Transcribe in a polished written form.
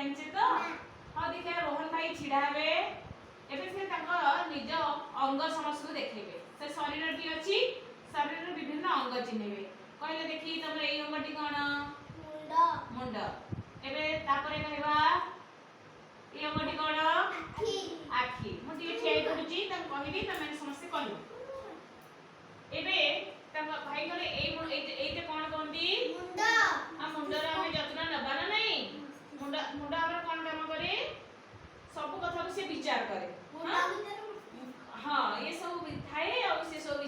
जानछे तो हां देखिए रोहन भाई छिड़ा हेबे एबे से ताको निज अंग समस्त को देखेबे से शरीर टी अछि शरीर रे विभिन्न अंग चिन्हबे कहले देखि तमर एई अंगटी कोन मुंड मुंड एबे तापरे कहबा ए अंगटी कोन आखी आखी मु टी ठेई पडुची त कहबी तमे समस्त कहबो एबे ता भाई गले एते कोन कोंदी मुंड आ मुंड रे हमें जतना नबा ना नहीं मुंड मुंड हमर कोन काम करे सब कथा को से विचार करे हां ये सब थाए और से सब